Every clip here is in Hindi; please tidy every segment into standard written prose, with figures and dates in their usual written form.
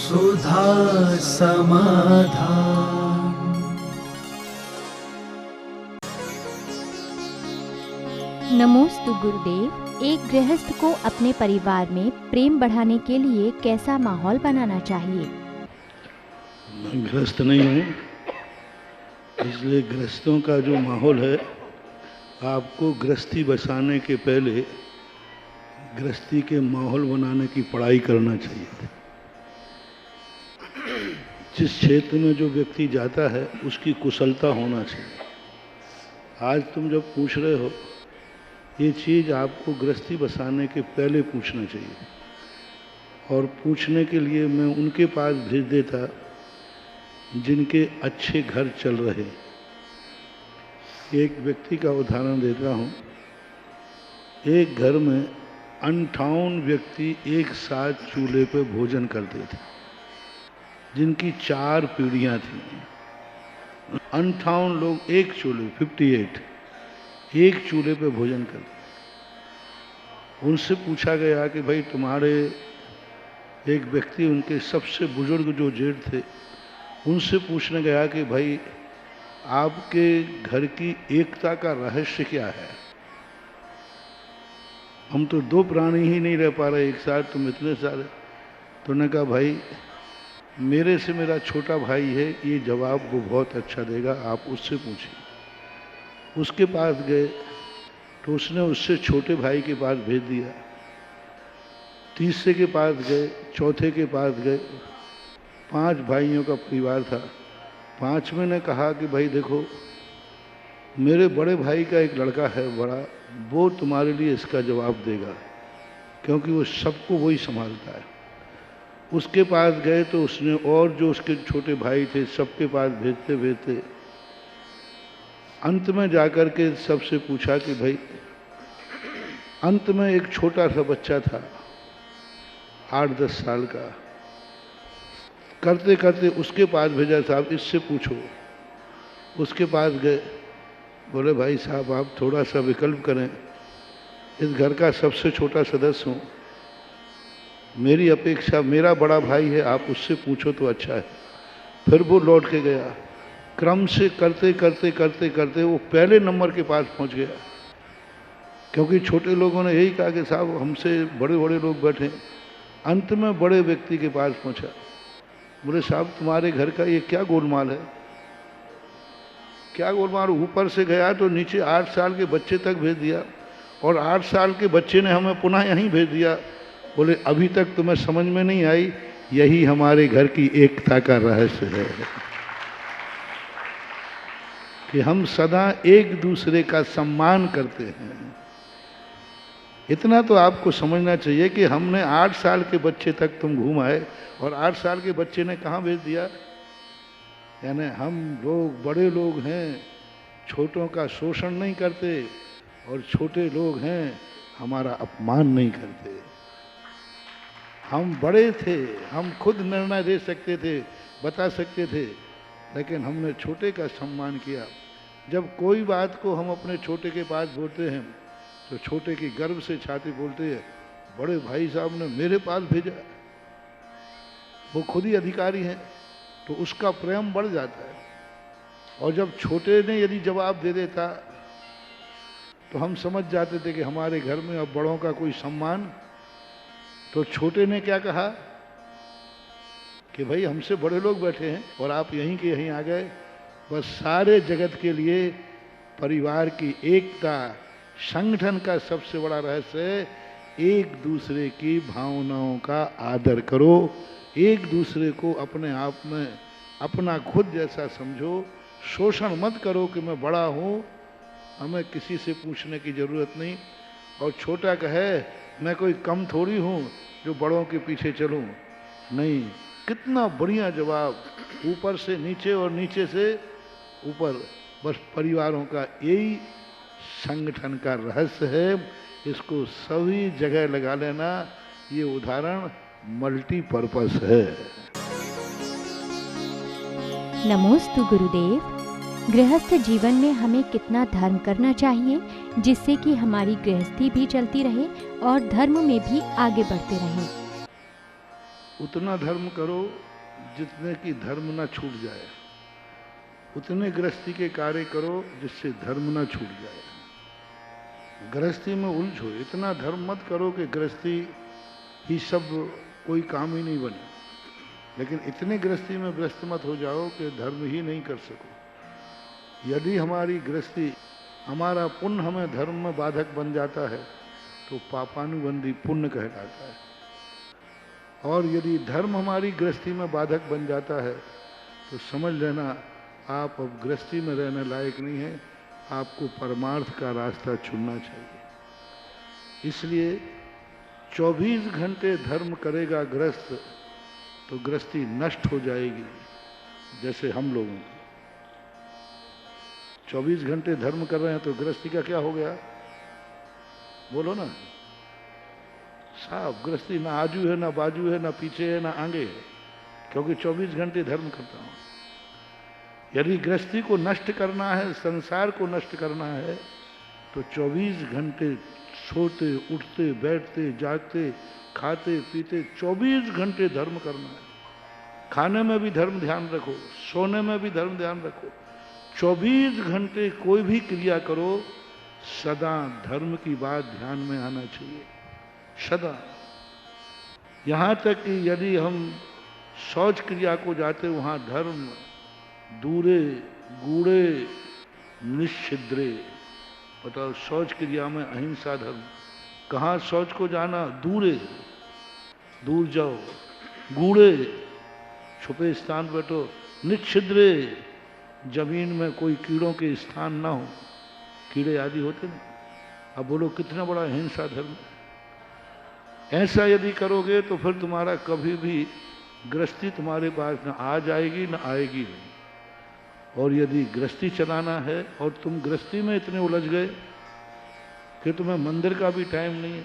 सुधा समाधान। नमोस्तु गुरुदेव। एक गृहस्थ को अपने परिवार में प्रेम बढ़ाने के लिए कैसा माहौल बनाना चाहिए? मैं गृहस्थ नहीं हूँ, इसलिए गृहस्थों का जो माहौल है, आपको गृहस्थी बसाने के पहले गृहस्थी के माहौल बनाने की पढ़ाई करना चाहिए। जिस क्षेत्र में जो व्यक्ति जाता है उसकी कुशलता होना चाहिए। आज तुम जब पूछ रहे हो, ये चीज़ आपको गृहस्थी बसाने के पहले पूछना चाहिए। और पूछने के लिए मैं उनके पास भेज देता जिनके अच्छे घर चल रहे। एक व्यक्ति का उदाहरण देता हूँ। एक घर में 58 व्यक्ति एक साथ चूल्हे पर भोजन करते थे, जिनकी 4 पीढ़ियाँ थीं। 58 लोग एक चूल्हे, 58 एक चूल्हे पे भोजन करते। उनसे पूछा गया कि भाई तुम्हारे एक व्यक्ति, उनके सबसे बुजुर्ग जो जेठ थे, उनसे पूछने गया कि भाई आपके घर की एकता का रहस्य क्या है? हम तो 2 प्राणी ही नहीं रह पा रहे एक साथ, तुम इतने सारे। तो उन्होंने कहा भाई मेरे से मेरा छोटा भाई है, ये जवाब वो बहुत अच्छा देगा, आप उससे पूछिए। उसके पास गए तो उसने उससे छोटे भाई के पास भेज दिया। तीसरे के पास गए, चौथे के पास गए। 5 भाइयों का परिवार था। 5वें ने कहा कि भाई देखो, मेरे बड़े भाई का एक लड़का है बड़ा, वो तुम्हारे लिए इसका जवाब देगा, क्योंकि वो सबको वही संभालता है। उसके पास गए तो उसने और जो उसके छोटे भाई थे सबके पास भेजते भेजते अंत में जाकर के सबसे पूछा कि भाई, अंत में एक छोटा सा बच्चा था 8-10 साल का, करते करते उसके पास भेजा, साहब इससे पूछो। उसके पास गए, बोले भाई साहब आप थोड़ा सा विकल्प करें, इस घर का सबसे छोटा सदस्य हूँ, मेरी अपेक्षा, मेरा बड़ा भाई है, आप उससे पूछो तो अच्छा है। फिर वो लौट के गया। क्रम से करते करते करते करते वो पहले नंबर के पास पहुंच गया, क्योंकि छोटे लोगों ने यही कहा कि साहब हमसे बड़े बड़े लोग बैठे। अंत में बड़े व्यक्ति के पास पहुंचा। बोले साहब तुम्हारे घर का ये क्या गोलमाल है? क्या गोलमाल? ऊपर से गया तो नीचे 8 साल के बच्चे तक भेज दिया, और 8 साल के बच्चे ने हमें पुनः यहीं भेज दिया। बोले अभी तक तुम्हें समझ में नहीं आई, यही हमारे घर की एकता का रहस्य है कि हम सदा एक दूसरे का सम्मान करते हैं। इतना तो आपको समझना चाहिए कि हमने 8 साल के बच्चे तक तुम घूम आए, और 8 साल के बच्चे ने कहाँ भेज दिया। यानी हम लोग बड़े लोग हैं, छोटों का शोषण नहीं करते, और छोटे लोग हैं हमारा अपमान नहीं करते। हम बड़े थे, हम खुद निर्णय दे सकते थे, बता सकते थे, लेकिन हमने छोटे का सम्मान किया। जब कोई बात को हम अपने छोटे के पास बोलते हैं तो छोटे की गर्व से छाती बोलते हैं, बड़े भाई साहब ने मेरे पास भेजा, वो खुद ही अधिकारी हैं, तो उसका प्रेम बढ़ जाता है। और जब छोटे ने यदि जवाब दे देता तो हम समझ जाते थे कि हमारे घर में अब बड़ों का कोई सम्मान। तो छोटे ने क्या कहा कि भाई हमसे बड़े लोग बैठे हैं और आप यहीं के यहीं आ गए। बस सारे जगत के लिए परिवार की एकता, संगठन का सबसे बड़ा रहस्य है, एक दूसरे की भावनाओं का आदर करो, एक दूसरे को अपने आप में अपना खुद जैसा समझो, शोषण मत करो कि मैं बड़ा हूँ, हमें किसी से पूछने की ज़रूरत नहीं। और छोटा कहे मैं कोई कम थोड़ी हूँ जो बड़ों के पीछे चलूँ, नहीं। कितना बढ़िया जवाब, ऊपर से नीचे और नीचे से ऊपर। बस परिवारों का यही संगठन का रहस्य है, इसको सभी जगह लगा लेना। ये उदाहरण मल्टीपर्पस है। नमोस्तु गुरुदेव। गृहस्थ जीवन में हमें कितना धर्म करना चाहिए जिससे कि हमारी गृहस्थी भी चलती रहे और धर्म में भी आगे बढ़ते रहें? उतना धर्म करो जितने की धर्म ना छूट जाए, उतने गृहस्थी के कार्य करो जिससे धर्म ना छूट जाए। गृहस्थी में उलझो, इतना धर्म मत करो कि गृहस्थी ही सब कोई काम ही नहीं बने, लेकिन इतने गृहस्थी में व्यस्त मत हो जाओ कि धर्म ही नहीं कर सको। यदि हमारी गृहस्थी, हमारा पुण्य हमें धर्म में बाधक बन जाता है तो पापानुबंधी पुण्य कहलाता है, और यदि धर्म हमारी गृहस्थी में बाधक बन जाता है तो समझ लेना आप अब गृहस्थी में रहने लायक नहीं है, आपको परमार्थ का रास्ता चुनना चाहिए। इसलिए 24 घंटे धर्म करेगा गृहस्थ तो गृहस्थी नष्ट हो जाएगी। जैसे हम लोगों की 24 घंटे धर्म कर रहे हैं तो गृहस्थी का क्या हो गया, बोलो ना। साहब गृहस्थी ना आजू है, ना बाजू है, ना पीछे है, ना आगे है, क्योंकि 24 घंटे धर्म करता हूं। यदि गृहस्थी को नष्ट करना है, संसार को नष्ट करना है, तो 24 घंटे सोते, उठते, बैठते, जागते, खाते, पीते 24 घंटे धर्म करना है। खाने में भी धर्म ध्यान रखो, सोने में भी धर्म ध्यान रखो। 24 घंटे कोई भी क्रिया करो, सदा धर्म की बात ध्यान में आना चाहिए, सदा। यहां तक कि यदि हम शौच क्रिया को जाते, वहां धर्म दूरे गूढ़े निश्चिद्रे। बताओ, शौच क्रिया में अहिंसा धर्म। कहाँ शौच को जाना, दूरे, दूर जाओ, गूढ़े छुपे स्थान बैठो, निश्चिद्रे जमीन में कोई कीड़ों के स्थान ना हो, कीड़े आदि होते ना। अब बोलो कितना बड़ा अहिंसा धर्म। ऐसा यदि करोगे तो फिर तुम्हारा कभी भी गृहस्थी तुम्हारे पास ना आ जाएगी, ना आएगी नहीं। और यदि गृहस्थी चलाना है और तुम गृहस्थी में इतने उलझ गए कि तुम्हें मंदिर का भी टाइम नहीं है,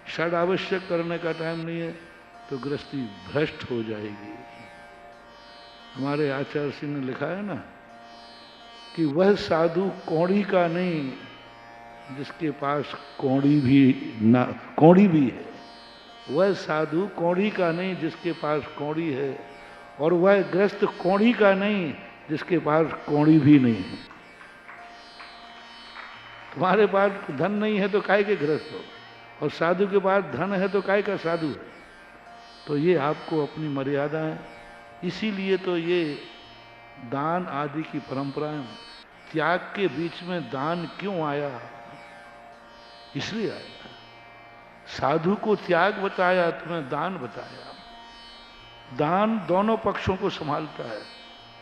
षड आवश्यक करने का टाइम नहीं है, तो गृहस्थी भ्रष्ट हो जाएगी। हमारे आचार्य सिंह ने लिखा है ना कि वह साधु कौड़ी का नहीं जिसके पास कौड़ी भी है। वह साधु कौड़ी का नहीं जिसके पास कौड़ी है, और वह गृहस्थ कौड़ी का नहीं जिसके पास कौड़ी भी नहीं है। तुम्हारे पास धन नहीं है तो काय के गृहस्थ हो, और साधु के पास धन है तो काय का साधु है। तो ये आपको अपनी मर्यादा है। इसीलिए तो ये दान आदि की परंपराएं, त्याग के बीच में दान क्यों आया, इसलिए आया। साधु को त्याग बताया, तुम्हें दान बताया। दान दोनों पक्षों को संभालता है,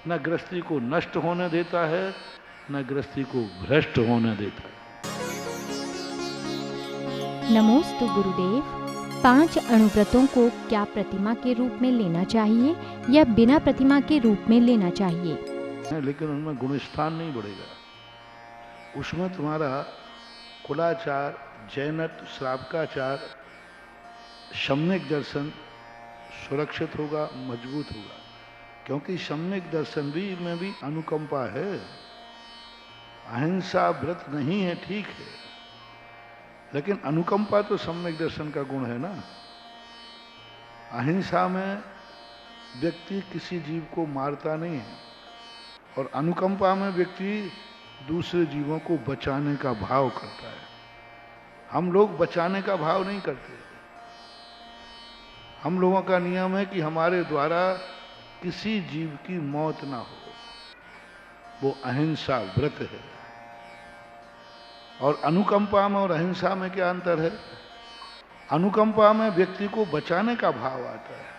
न गृहस्थी को नष्ट होने देता है, न गृहस्थी को भ्रष्ट होने देता है। नमोस्तु गुरुदेव। 5 अणुव्रतों को क्या प्रतिमा के रूप में लेना चाहिए या बिना प्रतिमा के रूप में लेना चाहिए? लेकिन उनमें गुणस्थान नहीं बढ़ेगा। उसमें तुम्हारा कुलाचार, जैनत्व, श्रावकाचार, सम्यक दर्शन सुरक्षित होगा, मजबूत होगा। क्योंकि सम्यक दर्शन में भी अनुकंपा है। अहिंसा व्रत नहीं है, ठीक है, लेकिन अनुकंपा तो सम्यक दर्शन का गुण है ना। अहिंसा में व्यक्ति किसी जीव को मारता नहीं है, और अनुकंपा में व्यक्ति दूसरे जीवों को बचाने का भाव करता है। हम लोग बचाने का भाव नहीं करते। हम लोगों का नियम है कि हमारे द्वारा किसी जीव की मौत ना हो, वो अहिंसा व्रत है। और अनुकंपा में और अहिंसा में क्या अंतर है? अनुकंपा में व्यक्ति को बचाने का भाव आता है,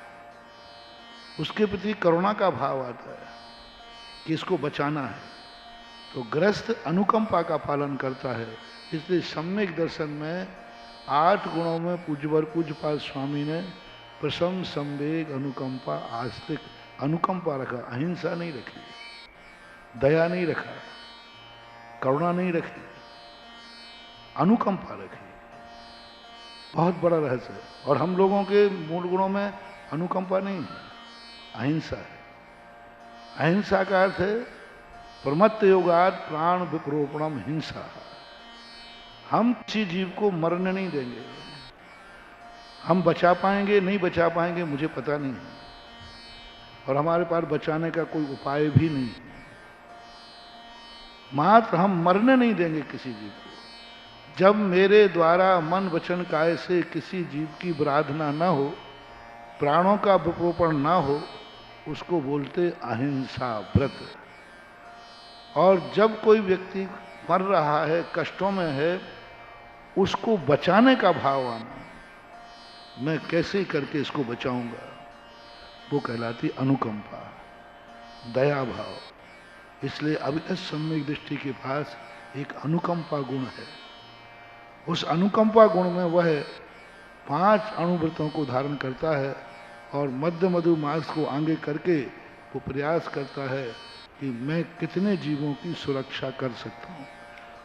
उसके प्रति करुणा का भाव आता है कि इसको बचाना है। तो गृहस्थ अनुकंपा का पालन करता है। इसलिए सम्यक दर्शन में 8 गुणों में पूज्यपाद स्वामी ने प्रसम, संवेग, अनुकंपा, आस्तिक, अनुकंपा रखा, अहिंसा नहीं रखी, दया नहीं रखा, करुणा नहीं रखी, अनुकंपा रखी। बहुत बड़ा रहस्य है। और हम लोगों के मूल गुणों में अनुकंपा नहीं है, अहिंसा है। अहिंसा का अर्थ है प्रमत्त योगाद प्राण विप्रोपणम हिंसा। हम किसी जीव को मरने नहीं देंगे, हम बचा पाएंगे नहीं बचा पाएंगे मुझे पता नहीं है, और हमारे पास बचाने का कोई उपाय भी नहीं है। मात्र हम मरने नहीं देंगे किसी जीव को। जब मेरे द्वारा मन वचन काय से किसी जीव की आराधना ना हो, प्राणों का विपोपण ना हो, उसको बोलते अहिंसा व्रत। और जब कोई व्यक्ति मर रहा है, कष्टों में है, उसको बचाने का भाव आना, मैं कैसे करके इसको बचाऊंगा, वो कहलाती अनुकंपा, दया भाव। इसलिए अभिनव सम्यक दृष्टि के पास एक अनुकंपा गुण है। उस अनुकंपा गुण में वह 5 अणुव्रतों को धारण करता है और मध्य मधु मास को आगे करके वो प्रयास करता है कि मैं कितने जीवों की सुरक्षा कर सकता हूँ।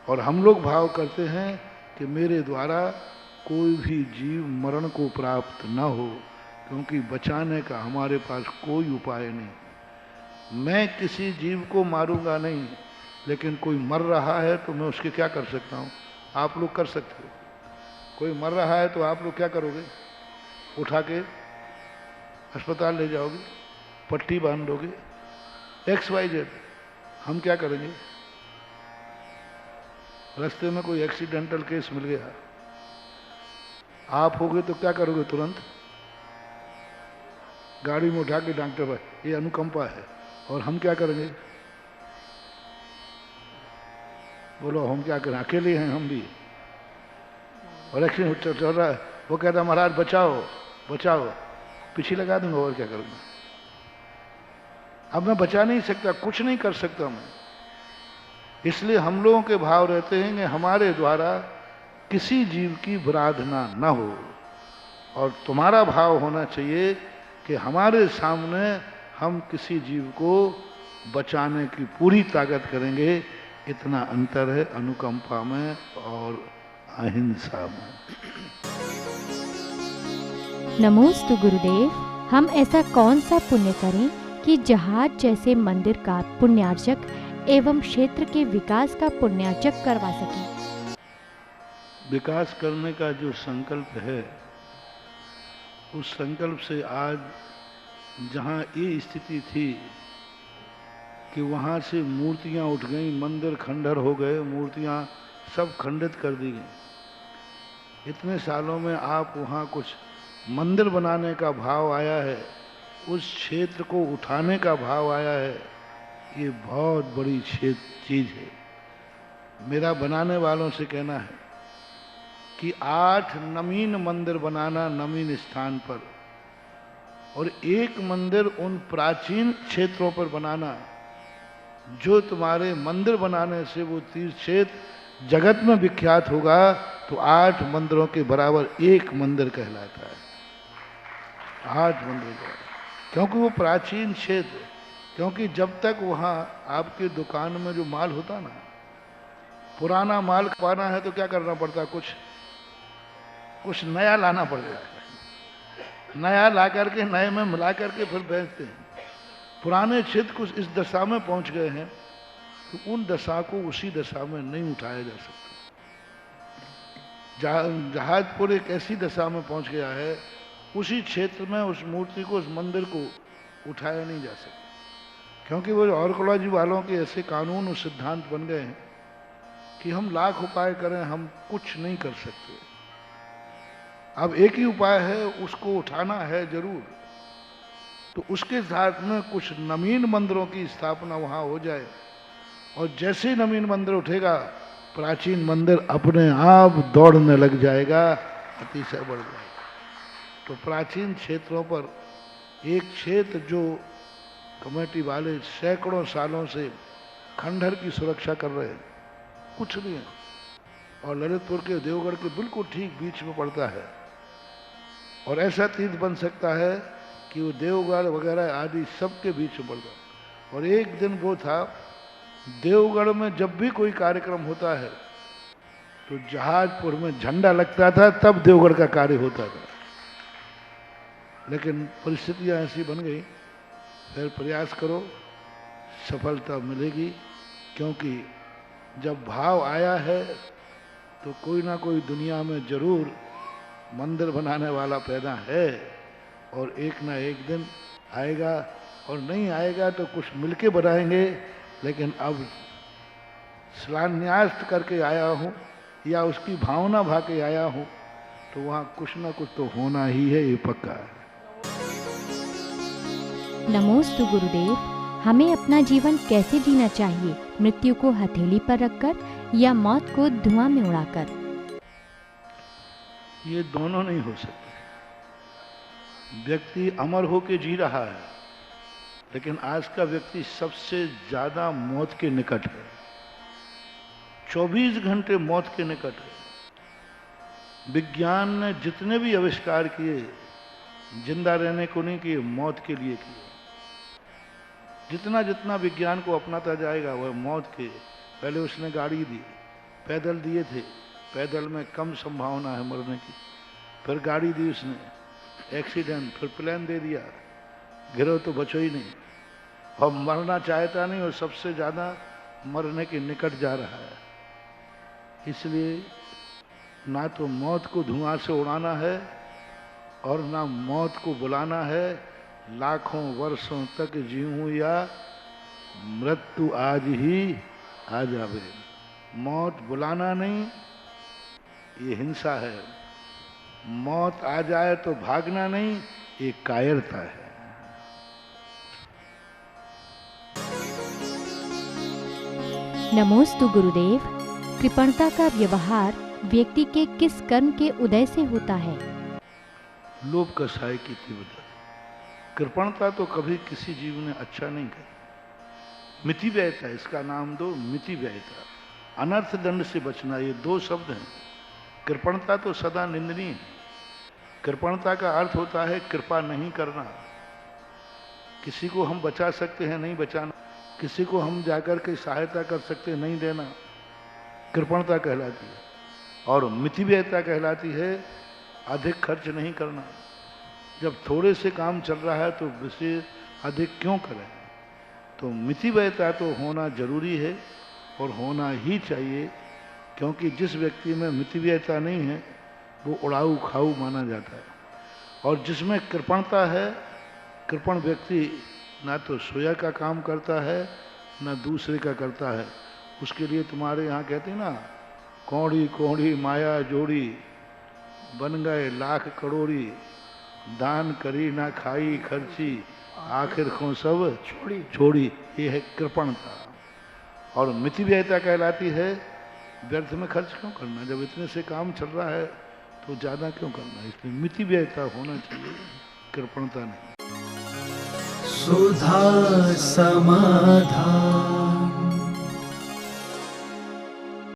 और हम लोग भाव करते हैं कि मेरे द्वारा कोई भी जीव मरण को प्राप्त न हो, क्योंकि बचाने का हमारे पास कोई उपाय नहीं। मैं किसी जीव को मारूंगा नहीं, लेकिन कोई मर रहा है तो मैं उसके क्या कर सकता हूँ? आप लोग कर सकते हो। कोई मर रहा है तो आप लोग क्या करोगे? उठा के अस्पताल ले जाओगे, पट्टी बांध दोगे, XYZ। हम क्या करेंगे? रास्ते में कोई एक्सीडेंटल केस मिल गया, आप होगे तो क्या करोगे? तुरंत गाड़ी में उठा के डॉक्टर भाई, ये अनुकंपा है। और हम क्या करेंगे? बोलो हम क्या करें? अकेले हैं हम भी, और एक्सीडेंट चल रहा है, वो कहता महाराज बचाओ बचाओ, पीछे लगा दूंगा, और क्या करूंगा? अब मैं बचा नहीं सकता, कुछ नहीं कर सकता मैं। इसलिए हम लोगों के भाव रहते हैं कि हमारे द्वारा किसी जीव की आराधना न हो, और तुम्हारा भाव होना चाहिए कि हमारे सामने हम किसी जीव को बचाने की पूरी ताकत करेंगे। इतना अंतर है अनुकंपा में और अहिंसा में। नमोस्तु गुरुदेव। हम ऐसा कौन सा पुण्य करें कि जहाज जैसे मंदिर का पुण्यार्चक एवं क्षेत्र के विकास का पुण्यार्चक करवा सकें? विकास करने का जो संकल्प है, उस संकल्प से आज जहाँ ये स्थिति थी कि वहाँ से मूर्तियाँ उठ गई, मंदिर खंडहर हो गए, मूर्तियाँ सब खंडित कर दी गई। इतने सालों में आप वहाँ कुछ मंदिर बनाने का भाव आया है, उस क्षेत्र को उठाने का भाव आया है, ये बहुत बड़ी चीज़ है। मेरा बनाने वालों से कहना है कि 8 नवीन मंदिर बनाना नवीन स्थान पर, और एक मंदिर उन प्राचीन क्षेत्रों पर बनाना जो तुम्हारे मंदिर बनाने से वो तीर्थ क्षेत्र जगत में विख्यात होगा। तो 8 मंदिरों के बराबर एक मंदिर कहलाता है, 8 मंदिर का, क्योंकि वो प्राचीन क्षेत्र। क्योंकि जब तक वहाँ आपके दुकान में जो माल होता ना, पुराना माल पाना है तो क्या करना पड़ता? कुछ नया लाना पड़ता है, नया ला करके नए में मिला करके फिर बेचते हैं। पुराने क्षेत्र कुछ इस दशा में पहुंच गए हैं तो उन दशा को उसी दशा में नहीं उठाया जा सकता। जहाजपुर एक ऐसी दशा में पहुंच गया है, उसी क्षेत्र में उस मूर्ति को, उस मंदिर को उठाया नहीं जा सकता, क्योंकि वो आर्कोलॉजी वालों के ऐसे कानून और सिद्धांत बन गए हैं कि हम लाख उपाय करें, हम कुछ नहीं कर सकते। अब एक ही उपाय है, उसको उठाना है जरूर। तो उसके साथ में कुछ नवीन मंदिरों की स्थापना वहाँ हो जाए, और जैसे ही नवीन मंदिर उठेगा, प्राचीन मंदिर अपने आप दौड़ने लग जाएगा, अतिशय बढ़ जाएगा। तो प्राचीन क्षेत्रों पर एक क्षेत्र जो कमेटी वाले सैकड़ों सालों से खंडहर की सुरक्षा कर रहे हैं, कुछ नहीं है, और ललितपुर के देवगढ़ के बिल्कुल ठीक बीच में पड़ता है, और ऐसा तीर्थ बन सकता है कि वो देवगढ़ वगैरह आदि सबके बीच में पड़ता है। और एक दिन वो था, देवगढ़ में जब भी कोई कार्यक्रम होता है तो जहाजपुर में झंडा लगता था, तब देवगढ़ का कार्य होता था। लेकिन परिस्थितियां ऐसी बन गई, फिर प्रयास करो, सफलता मिलेगी। क्योंकि जब भाव आया है तो कोई ना कोई दुनिया में जरूर मंदिर बनाने वाला पैदा है और एक ना एक दिन आएगा, और नहीं आएगा तो कुछ मिलके बनाएंगे। लेकिन अब शिलान्यास करके आया हूँ या उसकी भावना भा के आया हूँ, तो वहाँ कुछ ना कुछ तो होना ही है, ये पक्का है। नमोस्तु गुरुदेव। हमें अपना जीवन कैसे जीना चाहिए? मृत्यु को हथेली पर रखकर या मौत को धुआं में उड़ाकर? ये दोनों नहीं हो सकते। व्यक्ति अमर होके जी रहा है, लेकिन आज का व्यक्ति सबसे ज्यादा मौत के निकट है। 24 घंटे मौत के निकट है। विज्ञान ने जितने भी आविष्कार किए, जिंदा रहने को नहीं किए, मौत के लिए किए। जितना जितना विज्ञान को अपनाता जाएगा वह मौत के। पहले उसने गाड़ी दी, पैदल दिए थे, पैदल में कम संभावना है मरने की। फिर गाड़ी दी उसने, एक्सीडेंट, फिर प्लेन दे दिया, गिरो तो बचो ही नहीं। और मरना चाहता नहीं और सबसे ज़्यादा मरने के निकट जा रहा है। इसलिए ना तो मौत को धुआं से उड़ाना है और ना मौत को बुलाना है। लाखों वर्षों तक जीऊं या मृत्यु आज ही आ जावे। मौत बुलाना नहीं, ये हिंसा है। मौत आ जाए तो भागना नहीं, ये कायरता है। नमोस्तु गुरुदेव। कृपणता का व्यवहार व्यक्ति के किस कर्म के उदय से होता है? लोभ कषाय की तीव्रता। कृपणता तो कभी किसी जीव ने अच्छा नहीं कहा। मिति व्ययता, इसका नाम दो मिति व्ययता। अनर्थ दंड से बचना, ये दो शब्द हैं। कृपणता तो सदा निंदनीय है। कृपणता का अर्थ होता है कृपा नहीं करना। किसी को हम बचा सकते हैं, नहीं बचाना। किसी को हम जाकर के सहायता कर सकते हैं, नहीं देना, कृपणता कहलाती है। और मिति व्ययता कहलाती है अधिक खर्च नहीं करना। जब थोड़े से काम चल रहा है तो विशेष अधिक क्यों करें? तो मिति व्ययता तो होना जरूरी है और होना ही चाहिए, क्योंकि जिस व्यक्ति में मिति व्ययता नहीं है वो उड़ाऊ खाऊ माना जाता है। और जिसमें कृपणता है, कृपण व्यक्ति ना तो सोया का काम करता है ना दूसरे का करता है। उसके लिए तुम्हारे यहाँ कहते हैं ना, कौड़ी कौड़ी माया जोड़ी, बन गए लाख करोड़ी, दान करी ना खाई खर्ची, आखिर को सब छोड़ी। ये है कृपणता। और मिति व्ययता कहलाती है व्यर्थ में खर्च क्यों करना, जब इतने से काम चल रहा है तो ज़्यादा क्यों करना। इसलिए मिति व्ययता होना चाहिए, कृपणता नहीं। सुधा समाधान।